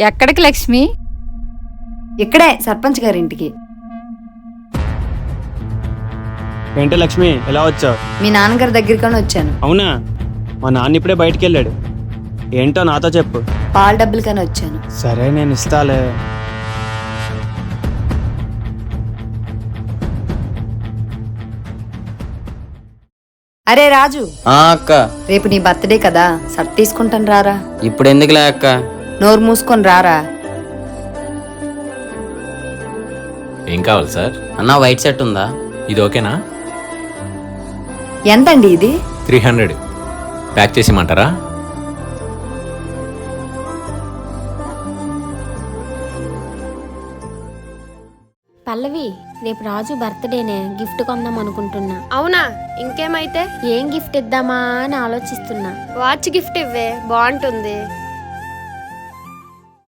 ఎక్కడికి లక్ష్మి? ఇక్కడే సర్పంచ్ గారింటికి. ఏంటి లక్ష్మి ఎలా వచ్చావు? మీ నాన్నగారి దగ్గరికని వచ్చాను. అవునా? మా నాన్న ఇప్పుడే బయటికి వెళ్ళాడు. ఏంటో నాతో చెప్పు. పాల డబ్బులకని వచ్చాను. సరే నేను ఇస్తాలే. అరే రాజు, అక్క రేపు నీ బర్త్డే కదా, షర్ట్ తీసుకుంటాను రారా. ఇప్పుడు ఎందుకులే అక్క? నోరు మూసుకొని రారా. ఏం కావాలి సార్? అన్న వైట్ షర్ట్ ఉందా? ఇది ఓకేనా? ఎంతండి ఇది? 300 ప్యాక్ చేసిమంటారా? పల్లవి, రేపు రాజు బర్త్డేనే, గిఫ్ట్ కొందాం అనుకుంటున్నా. అవునా? ఇంకేమైతే? ఏం గిఫ్ట్ ఇద్దామా అని ఆలోచిస్తున్నా. వాచ్ గిఫ్ట్ ఇవ్వే, బాగుంటుంది.